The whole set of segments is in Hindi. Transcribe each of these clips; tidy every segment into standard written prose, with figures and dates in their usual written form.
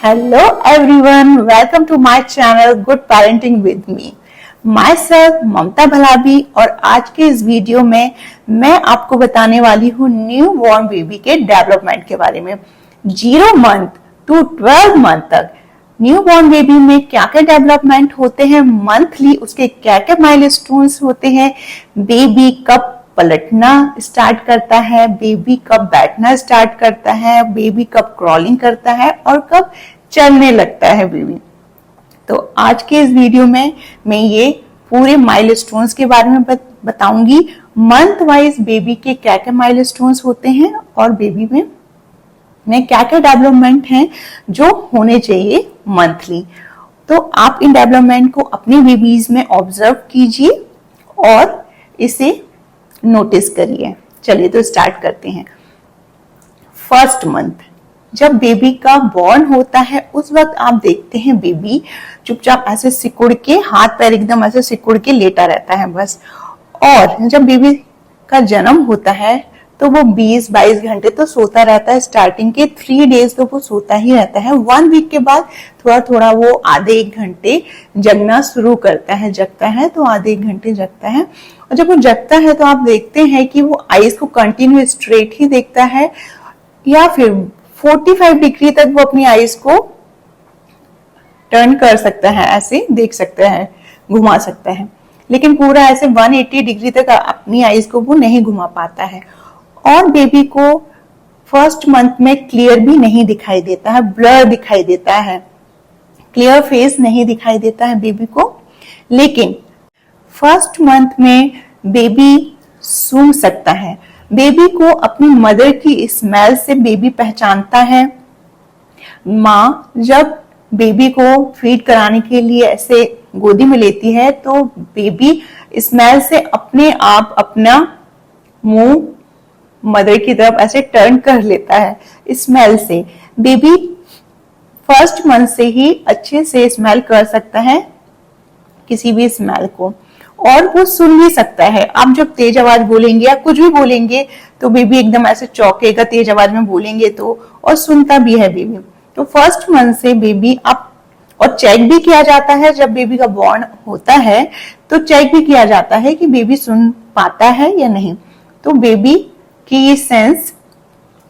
Hello everyone, welcome to my channel Good Parenting with me. Myself ममता भलाबी और आज के इस वीडियो में मैं आपको बताने वाली हूँ न्यू बॉर्न बेबी के डेवलपमेंट के बारे में। 0 मंथ टू 12 मंथ तक न्यू बॉर्न बेबी में क्या क्या डेवलपमेंट होते हैं, मंथली उसके क्या क्या माइलस्टोन्स होते हैं, बेबी कब पलटना स्टार्ट करता है, बेबी कब बैठना स्टार्ट करता है, बेबी कब क्रॉलिंग करता है और कब चलने लगता है बेबी। तो आज के इस वीडियो में मैं ये पूरे माइलस्टोन्स के बारे में बताऊंगी। मंथ वाइज बेबी के क्या क्या माइलस्टोन्स होते हैं और बेबी में क्या क्या डेवलपमेंट हैं जो होने चाहिए मंथली। तो आप इन डेवलपमेंट को अपनी बेबीज में ऑब्जर्व कीजिए और इसे नोटिस करिए। चलिए तो स्टार्ट करते हैं। फर्स्ट मंथ, जब बेबी का बॉर्न होता है उस वक्त आप देखते हैं बेबी चुपचाप ऐसे सिकुड़ के, हाथ पैर एकदम ऐसे सिकुड़ के लेटा रहता है बस। और जब बेबी का जन्म होता है तो वो 20-22 घंटे तो सोता रहता है। स्टार्टिंग के 3 डेज तो वो सोता ही रहता है। 1 वीक के बाद थोड़ा थोड़ा वो आधे 1 घंटे जगना शुरू करता है। जगता है तो आधे 1 घंटे जगता है और जब वो जगता है तो आप देखते हैं कि वो आईज को कंटिन्यू स्ट्रेट ही देखता है या फिर 45 डिग्री तक वो अपनी आईज को टर्न कर सकता है, ऐसे देख सकता है, घुमा सकता है, लेकिन पूरा ऐसे 180 डिग्री तक अपनी आईज को वो नहीं घुमा पाता है। और बेबी को फर्स्ट मंथ में क्लियर भी नहीं दिखाई देता है, ब्लर दिखाई देता है, क्लियर फेस नहीं दिखाई देता है बेबी को। लेकिन फर्स्ट मंथ में बेबी सूंघ सकता है। बेबी को अपनी मदर की स्मेल से बेबी पहचानता है। माँ जब बेबी को फीड कराने के लिए ऐसे गोदी में लेती है तो बेबी स्मेल से अपने आप अपना मुंह मदर की तरफ ऐसे टर्न कर लेता है। स्मेल से बेबी फर्स्ट मंथ से ही अच्छे से स्मेल कर सकता है किसी भी स्मेल को, और वो सुन भी सकता है। आप जब तेज आवाज बोलेंगे या कुछ भी बोलेंगे तो बेबी एकदम ऐसे चौंकेगा, तेज आवाज में बोलेंगे तो, और सुनता भी है बेबी। तो फर्स्ट मंथ से बेबी आप, और चेक भी किया जाता है जब बेबी का बॉर्न होता है तो चेक भी किया जाता है कि बेबी सुन पाता है या नहीं। तो बेबी कि ये सेंस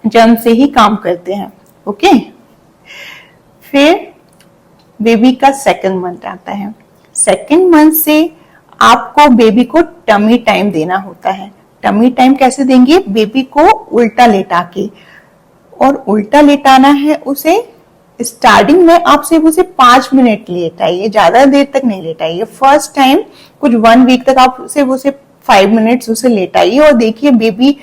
जन्म से ही काम करते हैं। ओके, फिर बेबी का सेकंड मंथ आता है। सेकंड मंथ से आपको बेबी को टमी टाइम देना होता है। टमी टाइम कैसे देंगे? बेबी को उल्टा लेटा के, और उल्टा लेटाना है उसे। स्टार्टिंग में आप सिर्फ उसे 5 मिनट लेटाइए, ज्यादा देर तक नहीं लेटाइए। फर्स्ट टाइम कुछ 1 वीक तक आप सिर्फ उसे 5 मिनट्स उसे लेटाइए और देखिए बेबी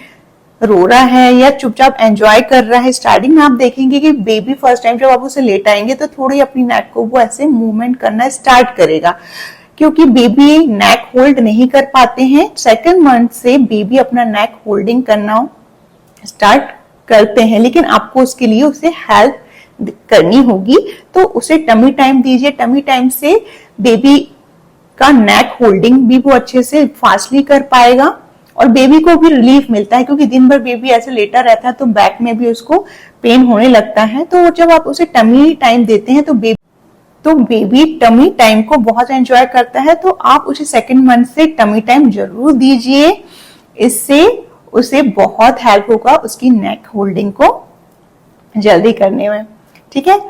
रो रहा है या चुपचाप एंजॉय कर रहा है। स्टार्टिंग में आप देखेंगे कि बेबी फर्स्ट टाइम जब आप उसे लेटाएंगे तो थोड़ी अपनी नेक को वो ऐसे मूवमेंट करना स्टार्ट करेगा, क्योंकि बेबी नेक होल्ड नहीं कर पाते हैं। सेकंड मंथ से बेबी अपना नेक होल्डिंग करना स्टार्ट करते हैं, लेकिन आपको उसके लिए उसे हेल्प करनी होगी। तो उसे टमी टाइम दीजिए। टमी टाइम से बेबी का नेक होल्डिंग भी वो अच्छे से फास्टली कर पाएगा और बेबी को भी रिलीफ मिलता है, क्योंकि दिन भर बेबी ऐसे लेटा रहता है तो बैक में भी उसको पेन होने लगता है। तो जब आप उसे टमी टाइम देते हैं तो बेबी टमी टाइम को बहुत एंजॉय करता है। तो आप उसे सेकंड मंथ से टमी टाइम जरूर दीजिए, इससे उसे बहुत हेल्प होगा उसकी नेक होल्डिंग को जल्दी करने में। ठीक है,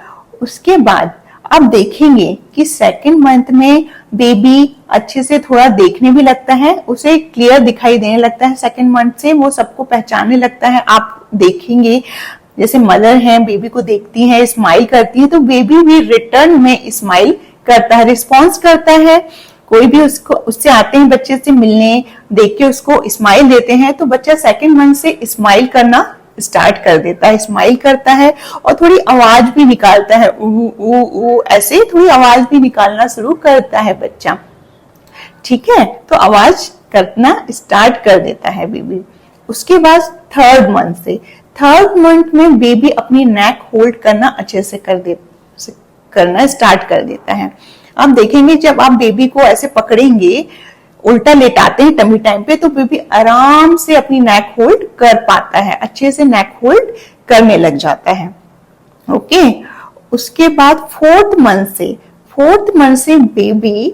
उसके बाद आप देखेंगे कि सेकंड मंथ में बेबी अच्छे से थोड़ा देखने भी लगता है, उसे क्लियर दिखाई देने लगता है। सेकंड मंथ से वो सबको पहचानने लगता है। आप देखेंगे जैसे मदर है बेबी को देखती है, स्माइल करती है, तो बेबी भी रिटर्न में स्माइल करता है, रिस्पॉन्स करता है। कोई भी उससे आते हैं बच्चे से मिलने, देख के उसको स्माइल देते हैं तो बच्चा सेकंड मंथ से स्माइल करना स्टार्ट कर देता है, स्माइल करता है और थोड़ी आवाज भी निकालता है, ऊ ऐसे थोड़ी आवाज भी निकालना शुरू करता है बच्चा। ठीक है, तो आवाज करना स्टार्ट कर देता है बेबी। उसके बाद थर्ड मंथ में बेबी अपनी नेक होल्ड करना अच्छे से करना स्टार्ट कर देता है। आप देखेंगे जब आप बेबी को ऐसे पकड़ेंगे, उल्टा लेटाते हैं टमी टाइम पे, तो बेबी आराम से अपनी नेक होल्ड कर पाता है, अच्छे से नेक होल्ड करने लग जाता है। ओके, उसके बाद फोर्थ मंथ से बेबी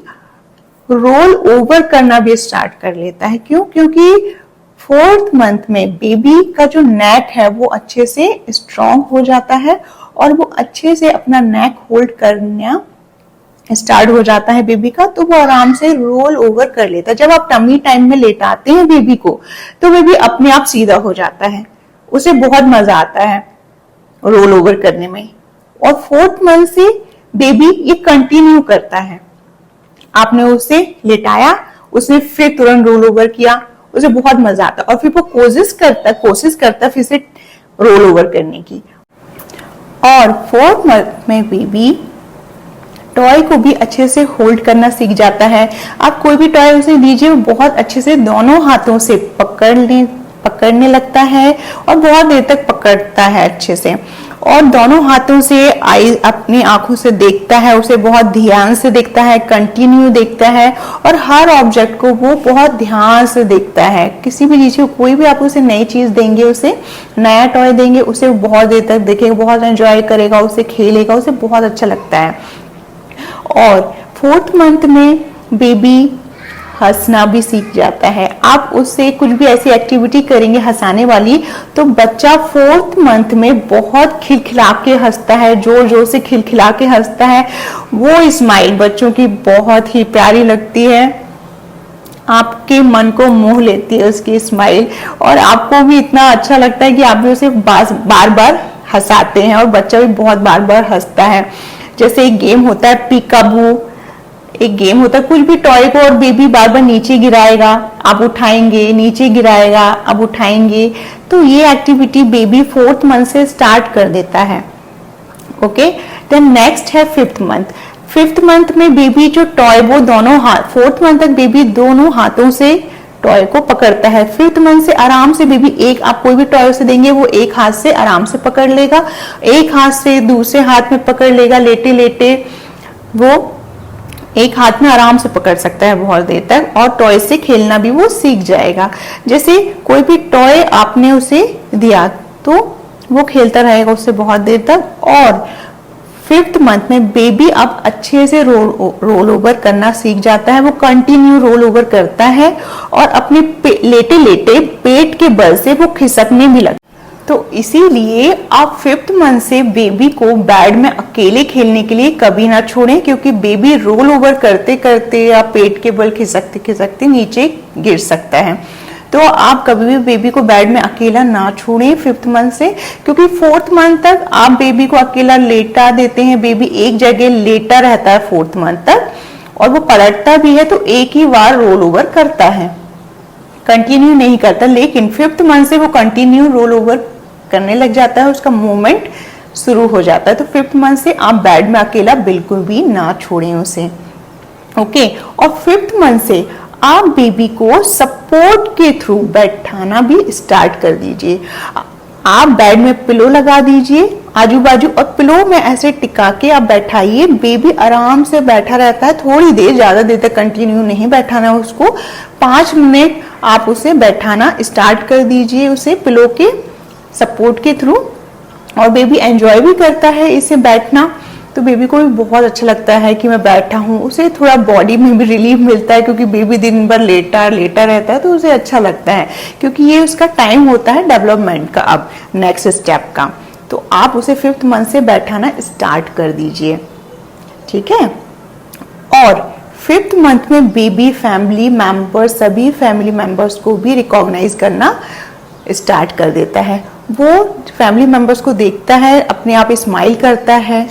रोल ओवर करना भी स्टार्ट कर लेता है। क्यों? क्योंकि फोर्थ मंथ में बेबी का जो नेक है वो अच्छे से स्ट्रॉन्ग हो जाता है और वो अच्छे से अपना नेक होल्ड करना स्टार्ट हो जाता है बेबी का, तो वो आराम से रोल ओवर कर लेता है। जब आप टमी टाइम में लेटाते हैं बेबी को, तो बेबी अपने आप सीधा हो जाता है, उसे बहुत मजा आता है रोल ओवर करने में। और फोर्थ मंथ से बेबी ये कंटिन्यू करता है। आपने उसे लेटाया, उसने फिर तुरंत रोल ओवर किया, उसे बहुत मजा आता है और फिर वो कोशिश करता फिर से रोल ओवर करने की। और फोर्थ मंथ में बेबी टॉय को भी अच्छे से होल्ड करना सीख जाता है। आप कोई भी टॉय उसे दीजिए, वो बहुत अच्छे से दोनों हाथों से पकड़ने लगता है और बहुत देर तक पकड़ता है अच्छे से, और दोनों हाथों से अपनी आंखों से देखता है, उसे बहुत ध्यान से देखता है, कंटिन्यू देखता है और हर ऑब्जेक्ट को वो बहुत ध्यान से देखता है। किसी भी चीज को, कोई भी आप उसे नई चीज देंगे, उसे नया टॉय देंगे, उसे बहुत देर तक देखेगा, बहुत एंजॉय करेगा, उसे खेलेगा, उसे बहुत अच्छा लगता है। और फोर्थ मंथ में बेबी हंसना भी सीख जाता है। आप उससे कुछ भी ऐसी एक्टिविटी करेंगे हंसाने वाली, तो बच्चा फोर्थ मंथ में बहुत खिलखिला के हंसता है, जोर जोर से खिलखिला के हंसता है। वो स्माइल बच्चों की बहुत ही प्यारी लगती है, आपके मन को मोह लेती है उसकी स्माइल, और आपको भी इतना अच्छा लगता है कि आप भी उसे बार बार हंसाते हैं और बच्चा भी बहुत बार बार हंसता है। जैसे एक गेम होता है पीकाबू, एक गेम होता है, कुछ भी टॉय को और बेबी बार बार नीचे गिराएगा, आप उठाएंगे, नीचे गिराएगा, आप उठाएंगे, तो ये एक्टिविटी बेबी फोर्थ मंथ से स्टार्ट कर देता है। ओके, देन नेक्स्ट है फिफ्थ मंथ। फिफ्थ मंथ में बेबी जो टॉय वो दोनों हाथ, फोर्थ मंथ तक बेबी दोनों हाथों से टॉय को पकड़ता है। फिफ्थ मंथ से आराम से बेबी एक, आप कोई भी टॉय से देंगे वो एक हाथ से आराम से पकड़ लेगा, एक हाथ से दूसरे हाथ में पकड़ लेगा, लेटे लेटे वो एक हाथ में आराम से पकड़ सकता है बहुत देर तक, और टॉय से खेलना भी वो सीख जाएगा। जैसे कोई भी टॉय आपने उसे दिया तो वो खेलता रहेगा उससे बहुत देर तक। और फिफ्थ मंथ में बेबी अब अच्छे से रोल ओवर करना सीख जाता है, वो कंटिन्यू रोल ओवर करता है और अपने लेटे लेटे पेट के बल से वो खिसकने भी लगता है। तो इसीलिए आप फिफ्थ मंथ से बेबी को बेड में अकेले खेलने के लिए कभी ना छोड़ें, क्योंकि बेबी रोल ओवर करते करते या पेट के बल खिसकते खिसकते नीचे गिर सकता है। तो आप कभी भी बेबी को बेड में अकेला ना छोड़ें फिफ्थ मंथ से, क्योंकि फोर्थ मंथ तक आप बेबी को अकेला लेटा देते हैं, बेबी एक जगह लेटा रहता है फोर्थ मंथ तक, और वो पलटता भी है तो एक ही बार रोल ओवर करता है, कंटिन्यू नहीं करता। लेकिन फिफ्थ मंथ से वो कंटिन्यू रोल ओवर करने लग जाता है, उसका मूवमेंट शुरू हो जाता है। तो फिफ्थ मंथ से आप बेड में अकेला बिल्कुल भी ना छोड़ें उसे। ओके, और फिफ्थ मंथ से आप बेबी को सपोर्ट के थ्रू बैठाना भी स्टार्ट कर दीजिए। आप बेड में पिलो लगा दीजिए आजू बाजू, और पिलो में ऐसे टिका के आप बैठाइए, बेबी आराम से बैठा रहता है थोड़ी देर, ज्यादा देर तक कंटिन्यू नहीं बैठाना है उसको, 5 मिनट आप उसे बैठाना स्टार्ट कर दीजिए उसे पिलो के सपोर्ट के थ्रू, और बेबी एंजॉय भी करता है इसे बैठना। तो बेबी को भी बहुत अच्छा लगता है कि मैं बैठा हूँ, उसे थोड़ा बॉडी में भी रिलीफ मिलता है, क्योंकि बेबी दिन भर लेटा रहता है तो उसे अच्छा लगता है, क्योंकि ये उसका टाइम होता है डेवलपमेंट का, अब नेक्स्ट स्टेप का। तो आप उसे फिफ्थ मंथ से बैठाना स्टार्ट कर दीजिए, ठीक है। और फिफ्थ मंथ में बेबी फैमिली मेंबर्स, सभी फैमिली मेंबर्स को भी रिकॉग्नाइज करना स्टार्ट कर देता है। वो फैमिली मेंबर्स को देखता है, अपने आप स्माइल करता है,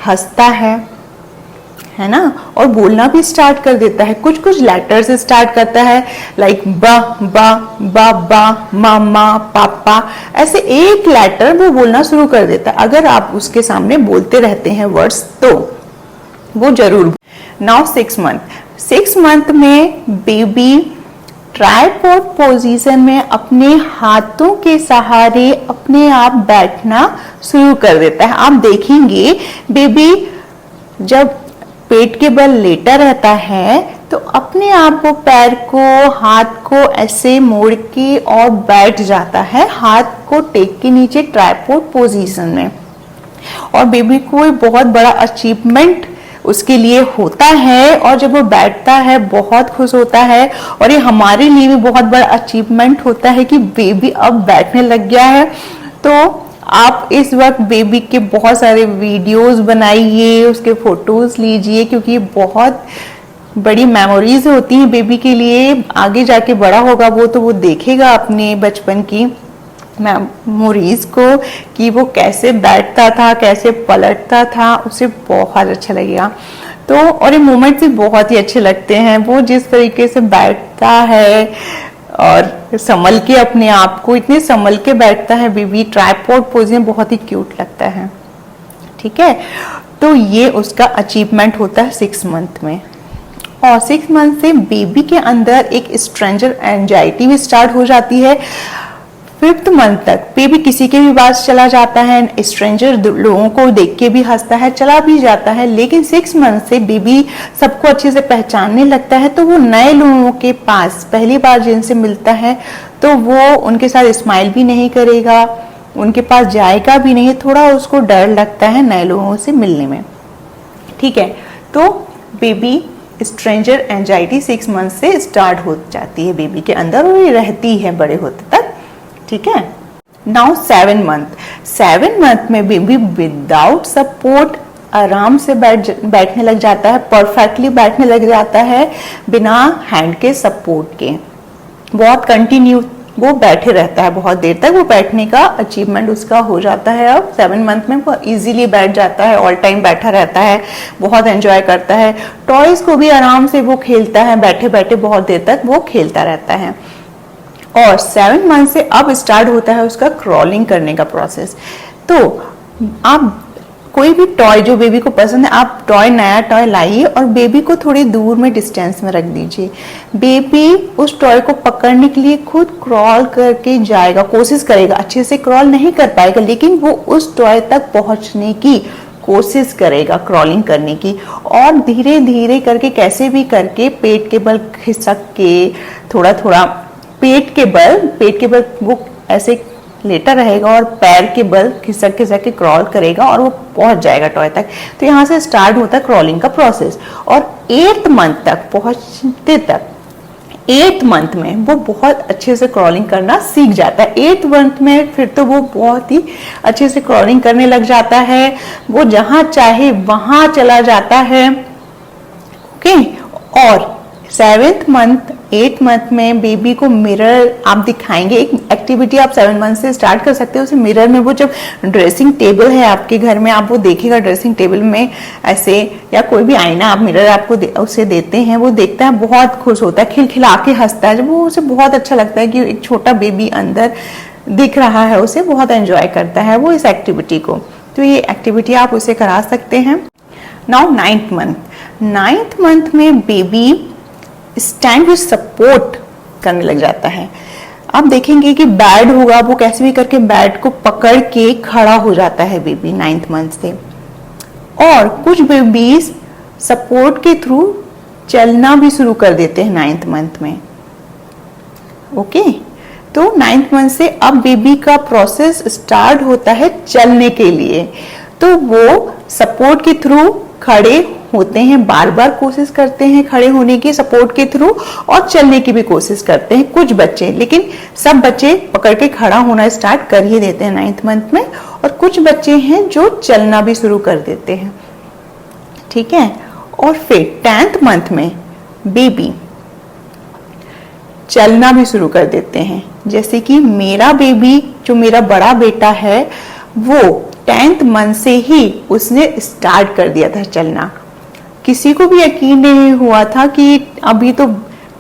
हंसता है ना, और बोलना भी स्टार्ट कर देता है। कुछ कुछ लेटर्स स्टार्ट करता है, लाइक बा बा बा बा, मामा, पापा, ऐसे एक लेटर वो बोलना शुरू कर देता है। अगर आप उसके सामने बोलते रहते हैं वर्ड्स तो वो जरूर। नाउ 6 मंथ में बेबी ट्राइपॉड पोजीशन में अपने हाथों के सहारे अपने आप बैठना शुरू कर देता है। आप देखेंगे बेबी जब पेट के बल लेटा रहता है तो अपने आप वो पैर को, हाथ को ऐसे मोड़ के और बैठ जाता है, हाथ को टेक के नीचे ट्राइपॉड पोजीशन में। और बेबी को बहुत बड़ा अचीवमेंट उसके लिए होता है, और जब वो बैठता है बहुत खुश होता है। और ये हमारे लिए भी बहुत बड़ा अचीवमेंट होता है कि बेबी अब बैठने लग गया है। तो आप इस वक्त बेबी के बहुत सारे वीडियोस बनाइए, उसके फोटोज लीजिए, क्योंकि बहुत बड़ी मेमोरीज होती हैं बेबी के लिए। आगे जाके बड़ा होगा वो वो देखेगा अपने बचपन की मेमोरीज को कि वो कैसे बैठता था, कैसे पलटता था, उसे बहुत अच्छा लगेगा। तो और ये मोमेंट्स भी बहुत ही अच्छे लगते हैं, वो जिस तरीके से बैठता है और संभल के, अपने आप को इतने संभल के बैठता है बेबी, ट्राइपॉड पोजीशन बहुत ही क्यूट लगता है। ठीक है, तो ये उसका अचीवमेंट होता है 6 मंथ में। और 6 मंथ से बेबी के अंदर एक स्ट्रेंजर एंजाइटी भी स्टार्ट हो जाती है। 5th मंथ तक बेबी किसी के भी पास चला जाता है, स्ट्रेंजर लोगों को देख के भी हंसता है, चला भी जाता है। लेकिन 6 मंथ से बेबी सबको अच्छे से पहचानने लगता है, तो वो नए लोगों के पास पहली बार जिनसे मिलता है तो वो उनके साथ स्माइल भी नहीं करेगा, उनके पास जाएगा भी नहीं, थोड़ा उसको डर लगता है नए लोगों से मिलने में। ठीक है, तो बेबी स्ट्रेंजर एंजाइटी 6 मंथ से स्टार्ट हो जाती है बेबी के अंदर, और ये रहती है बड़े होते तक। ठीक है, नाउ 7 मंथ में बेबी विदाउट सपोर्ट आराम से बैठने लग जाता है, परफेक्टली बैठने लग जाता है बिना हैंड के सपोर्ट के। बहुत कंटिन्यू वो बैठे रहता है, बहुत देर तक वो बैठने का अचीवमेंट उसका हो जाता है। अब 7 मंथ में वो इजीली बैठ जाता है, ऑल टाइम बैठा रहता है, बहुत एंजॉय करता है। टॉयज को भी आराम से वो खेलता है, बैठे बैठे बहुत देर तक वो खेलता रहता है। और 7 मंथ से अब स्टार्ट होता है उसका क्रॉलिंग करने का प्रोसेस। तो आप कोई भी टॉय जो बेबी को पसंद है, आप नया टॉय लाइए और बेबी को थोड़ी दूर में डिस्टेंस में रख दीजिए। बेबी उस टॉय को पकड़ने के लिए खुद क्रॉल करके जाएगा, कोशिश करेगा, अच्छे से क्रॉल नहीं कर पाएगा, लेकिन वो उस टॉय तक पहुंचने की कोशिश करेगा, क्रॉलिंग करने की। और धीरे धीरे करके, कैसे भी करके, पेट के बल खिसक के, थोड़ा थोड़ा पेट के बल वो ऐसे लेटा रहेगा और पैर के बल खिसक खिसक के क्रॉल करेगा और वो पहुंच जाएगा टॉय तक। तो यहाँ से स्टार्ट होता है क्रॉलिंग का प्रोसेस। और 8th मंथ तक पहुंचते तक, 8th मंथ में वो बहुत अच्छे से क्रॉलिंग करना सीख जाता है। 8th मंथ में फिर तो वो बहुत ही अच्छे से क्रॉलिंग करने लग जाता है, वो जहां चाहे वहां चला जाता है। ओके, और 7th मंथ 8th मंथ में बेबी को मिरर आप दिखाएंगे। एक एक्टिविटी आप 7 मंथ से स्टार्ट कर सकते हो। उसे मिरर में, वो जब ड्रेसिंग टेबल है आपके घर में, आप वो देखेगा ड्रेसिंग टेबल में ऐसे, या कोई भी आईना आप मिरर आपको उसे देते हैं, वो देखता है, बहुत खुश होता है, खिलखिला के हंसता है। जब वो उसे बहुत अच्छा लगता है कि एक छोटा बेबी अंदर दिख रहा है, उसे बहुत एंजॉय करता है वो इस एक्टिविटी को। तो ये एक्टिविटी आप उसे करा सकते हैं। नाउ 9th मंथ में बेबी स्टैंड विद सपोर्ट करने लग जाता है। आप देखेंगे कि बेड होगा, वो कैसे भी करके बेड को पकड़ के खड़ा हो जाता है बेबी 9th मंथ से। और कुछ बेबीज सपोर्ट के थ्रू चलना भी शुरू कर देते हैं 9th मंथ में। ओके, तो 9th मंथ से अब बेबी का प्रोसेस स्टार्ट होता है चलने के लिए। तो वो सपोर्ट के थ्रू खड़े होते हैं, बार बार कोशिश करते हैं खड़े होने की सपोर्ट के थ्रू, और चलने की भी कोशिश करते हैं कुछ बच्चे। लेकिन सब बच्चे पकड़ के खड़ा होना स्टार्ट कर ही देते हैं 9th मंथ में, और कुछ बच्चे हैं जो चलना भी शुरू कर देते हैं। ठीक है, और फिर 10th मंथ में बेबी चलना भी शुरू कर देते हैं। जैसे कि मेरा बेबी, जो मेरा बड़ा बेटा है, वो 10th मंथ से ही उसने स्टार्ट कर दिया था चलना। किसी को भी यकीन नहीं हुआ था कि अभी तो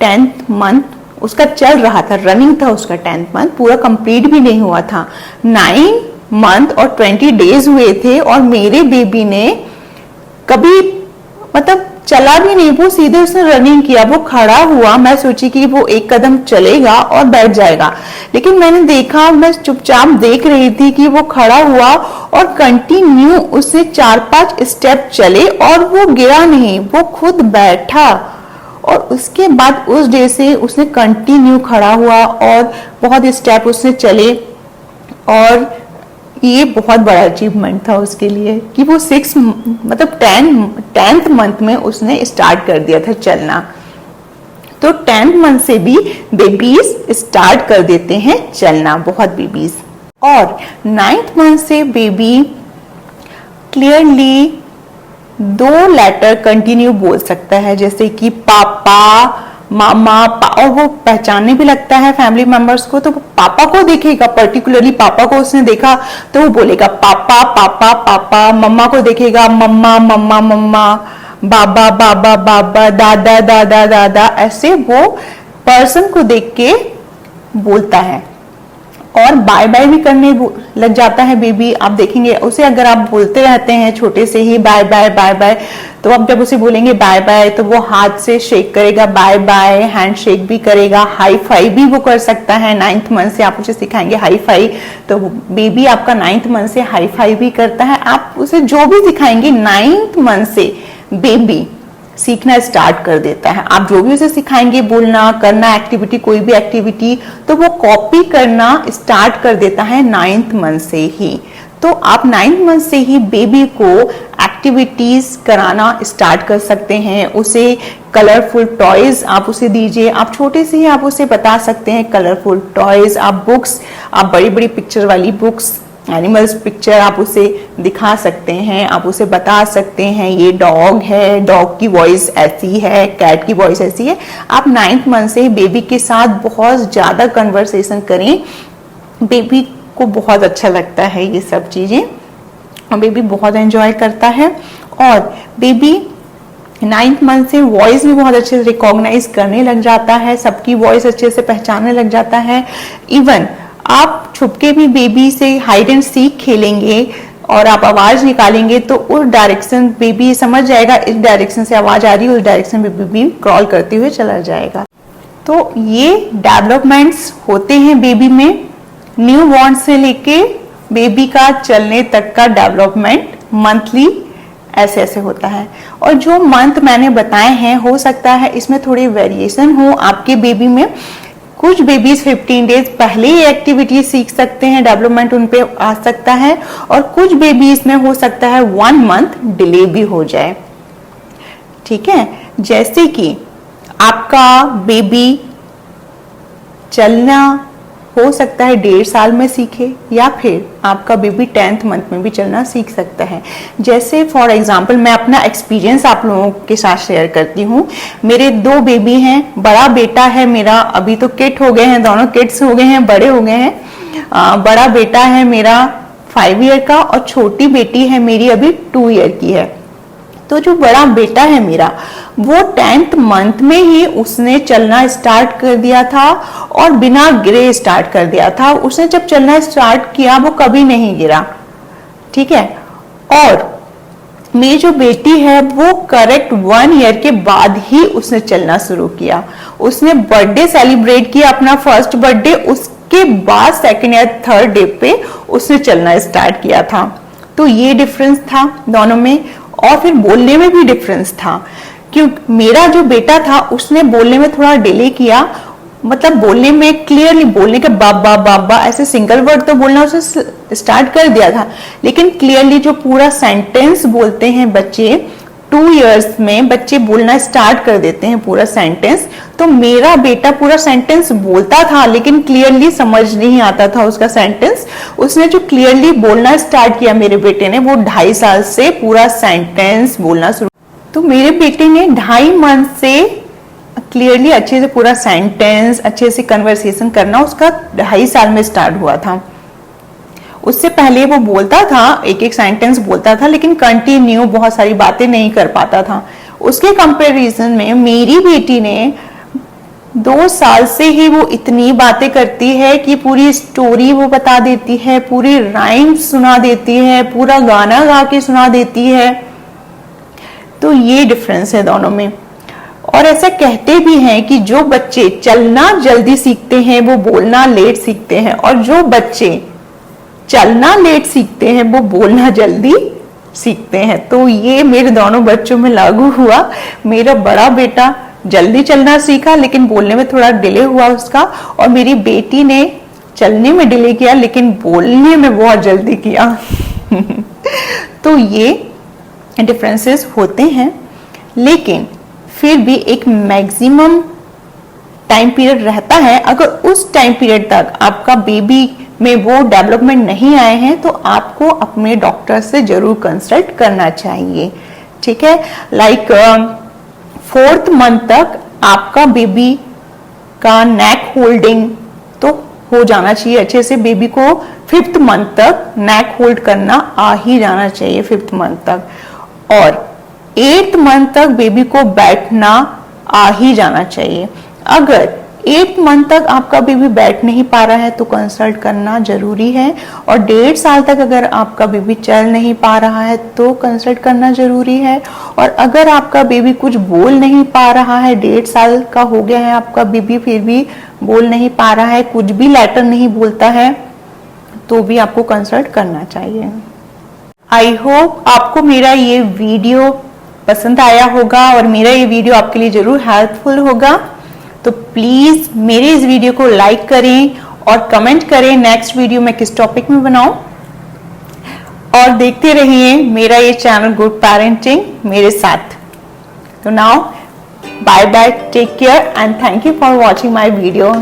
10th मंथ उसका चल रहा था, रनिंग था उसका, 10th मंथ पूरा कंप्लीट भी नहीं हुआ था। 9 मंथ और 20 डेज हुए थे, और मेरे बेबी ने कभी मतलब चला भी नहीं, वो सीधे उसने रनिंग किया, वो खड़ा हुआ। मैं सोची कि वो एक कदम चलेगा और बैठ जाएगा, लेकिन मैंने देखा, मैं चुपचाप देख रही थी कि वो खड़ा हुआ और कंटिन्यू उससे 4-5 स्टेप चले, और वो गिरा नहीं, वो खुद बैठा। और उसके बाद उस डे से उसने कंटिन्यू खड़ा हुआ और बहुत स्टेप उसने चले, और ये बहुत बड़ा अचीवमेंट था उसके लिए कि वो 10th मंथ में उसने स्टार्ट कर दिया था चलना। तो 10th मंथ से भी बेबीज स्टार्ट कर देते हैं चलना, बहुत बेबीज। और 9th मंथ से बेबी क्लियरली 2 लेटर कंटिन्यू बोल सकता है, जैसे कि पापा, मामा, और वो पहचानने भी लगता है फैमिली मेंबर्स को। तो पापा को देखेगा, पर्टिकुलरली पापा को उसने देखा तो वो बोलेगा पापा पापा पापा। मम्मा को देखेगा मम्मा मम्मा मम्मा, बाबा बाबा बाबा, दादा दादा दादा, ऐसे वो पर्सन को देख के बोलता है। और बाय बाय भी करने लग जाता है बेबी। आप देखेंगे उसे, अगर आप बोलते रहते हैं छोटे से ही बाय बाय बाय बाय, तो आप जब उसे बोलेंगे बाय बाय तो वो हाथ से शेक करेगा बाय बाय, हैंड शेक भी करेगा, हाई फाई भी वो कर सकता है। 9th मंथ से आप उसे सिखाएंगे हाई फाई, तो बेबी आपका 9th मंथ से हाई फाई भी करता है। आप उसे जो भी सिखाएंगे 9th मंथ से बेबी सीखना स्टार्ट कर देता है। आप जो भी उसे सिखाएंगे, बोलना, करना, एक्टिविटी, कोई भी एक्टिविटी, तो वो कॉपी करना स्टार्ट कर देता है 9th मंथ से ही। तो आप 9th मंथ से ही बेबी को एक्टिविटीज कराना स्टार्ट कर सकते हैं। उसे कलरफुल टॉयज आप उसे दीजिए। आप छोटे से ही आप उसे बता सकते हैं कलरफुल टॉयज। आप बुक्स, आप बड़ी बड़ी पिक्चर वाली बुक्स, एनिमल्स पिक्चर आप उसे दिखा सकते हैं। आप उसे बता सकते हैं ये डॉग है, डॉग की वॉइस ऐसी है, कैट की वॉइस ऐसी है। आप 9th मंथ से बेबी के साथ बहुत ज्यादा कन्वर्सेशन करें। बेबी को बहुत अच्छा लगता है ये सब चीजें, और बेबी बहुत एंजॉय करता है। और बेबी 9th मंथ से वॉइस भी बहुत अच्छे से रिकॉग्नाइज करने लग जाता है, सबकी वॉइस अच्छे से पहचानने लग जाता है। इवन आप छुपके भी बेबी से हाइड एंड सीक खेलेंगे और आप आवाज निकालेंगे तो उस डायरेक्शन बेबी समझ जाएगा, इस डायरेक्शन से आवाज आ रही है, उस डायरेक्शन में बेबी क्रॉल करते हुए चला जाएगा। तो ये डेवलपमेंट्स होते हैं बेबी में। न्यू बॉर्न से लेके बेबी का चलने तक का डेवलपमेंट मंथली ऐसे ऐसे होता है। और जो मंथ मैंने बताए हैं, हो सकता है इसमें थोड़ी वेरिएशन हो आपके बेबी में। कुछ बेबीज 15 डेज पहले ही एक्टिविटी सीख सकते हैं, डेवलपमेंट उन पे आ सकता है, और कुछ बेबीज में हो सकता है 1 मंथ डिले भी हो जाए। ठीक है, जैसे कि आपका बेबी चलना हो सकता है 1.5 साल में सीखे, या फिर आपका बेबी 10th मंथ में भी चलना सीख सकता है। जैसे फॉर एग्जांपल मैं अपना एक्सपीरियंस आप लोगों के साथ शेयर करती हूँ। मेरे 2 बेबी हैं। बड़ा बेटा है मेरा, अभी तो किड हो गए हैं, दोनों किड्स हो गए हैं, बड़े हो गए हैं। बड़ा बेटा है मेरा 5 ईयर का, और छोटी बेटी है मेरी अभी 2 ईयर की है। तो जो बड़ा बेटा है मेरा, वो 10th मंथ में ही उसने चलना स्टार्ट कर दिया था, और बिना गिरे स्टार्ट कर दिया था। उसने जब चलना स्टार्ट किया वो कभी नहीं गिरा। ठीक है, और मेरी जो बेटी है वो करेक्ट 1 ईयर के बाद ही उसने चलना शुरू किया। उसने बर्थडे सेलिब्रेट किया, अपना फर्स्ट बर्थडे, उसके बाद 2nd या 3rd डे पे उसने चलना स्टार्ट किया था। तो ये डिफरेंस था दोनों में। और फिर बोलने में भी डिफरेंस था, क्योंकि मेरा जो बेटा था उसने बोलने में थोड़ा डिले किया। मतलब बोलने में क्लियरली बोलने के बाबा बाबा ऐसे सिंगल वर्ड तो बोलना उसने स्टार्ट कर दिया था, लेकिन क्लियरली जो पूरा सेंटेंस बोलते हैं बच्चे, 2 इयर्स में बच्चे बोलना स्टार्ट कर देते हैं पूरा सेंटेंस। तो मेरा बेटा पूरा सेंटेंस बोलता था, लेकिन क्लियरली समझ नहीं आता था उसका सेंटेंस। उसने जो क्लियरली बोलना स्टार्ट किया मेरे बेटे ने, वो 2.5 साल से पूरा सेंटेंस बोलना शुरू। तो मेरे बेटे ने 2.5 मंथ से क्लियरली अच्छे से पूरा सेंटेंस, अच्छे से कन्वर्सेशन करना उसका 2.5 साल में स्टार्ट हुआ था। उससे पहले वो बोलता था, एक एक सेंटेंस बोलता था, लेकिन कंटिन्यू बहुत सारी बातें नहीं कर पाता था। उसके कंपैरिजन में मेरी बेटी ने 2 साल से ही वो इतनी बातें करती है कि पूरी स्टोरी वो बता देती है, पूरी राइम सुना देती है, पूरा गाना गा के सुना देती है। तो ये डिफरेंस है दोनों में। और ऐसा कहते भी हैं कि जो बच्चे चलना जल्दी सीखते हैं वो बोलना लेट सीखते हैं, और जो बच्चे चलना लेट सीखते हैं वो बोलना जल्दी सीखते हैं। तो ये मेरे दोनों बच्चों में लागू हुआ। मेरा बड़ा बेटा जल्दी चलना सीखा, लेकिन बोलने में थोड़ा डिले हुआ उसका, और मेरी बेटी ने चलने में डिले किया लेकिन बोलने में बहुत जल्दी किया। तो ये डिफरेंसेस होते हैं, लेकिन फिर भी एक मैक्सिमम टाइम पीरियड रहता है। अगर उस टाइम पीरियड तक आपका बेबी में वो डेवलपमेंट नहीं आए हैं तो आपको अपने डॉक्टर से जरूर कंसल्ट करना चाहिए, ठीक है। लाइक 4th मंथ तक आपका बेबी का नेक होल्डिंग तो हो जाना चाहिए अच्छे से। बेबी को 5th मंथ तक नेक होल्ड करना आ ही जाना चाहिए, 5th मंथ तक। और 8th मंथ तक बेबी को बैठना आ ही जाना चाहिए। अगर 8th मंथ तक आपका बेबी बैठ नहीं पा रहा है तो कंसल्ट करना जरूरी है। और 1.5 साल तक अगर आपका बेबी चल नहीं पा रहा है तो कंसल्ट करना जरूरी है। और अगर आपका बेबी कुछ बोल नहीं पा रहा है, 1.5 साल का हो गया है आपका बेबी फिर भी बोल नहीं पा रहा है, कुछ भी लेटर नहीं बोलता है, तो भी आपको कंसल्ट करना चाहिए। आई होप आपको मेरा ये वीडियो पसंद आया होगा और मेरा ये वीडियो आपके लिए जरूर हेल्पफुल होगा। तो प्लीज मेरे इस वीडियो को लाइक करें और कमेंट करें नेक्स्ट वीडियो मैं किस टॉपिक में बनाऊं। और देखते रहिए मेरा ये चैनल गुड पेरेंटिंग मेरे साथ। तो now bye bye, take care and thank you for watching my video.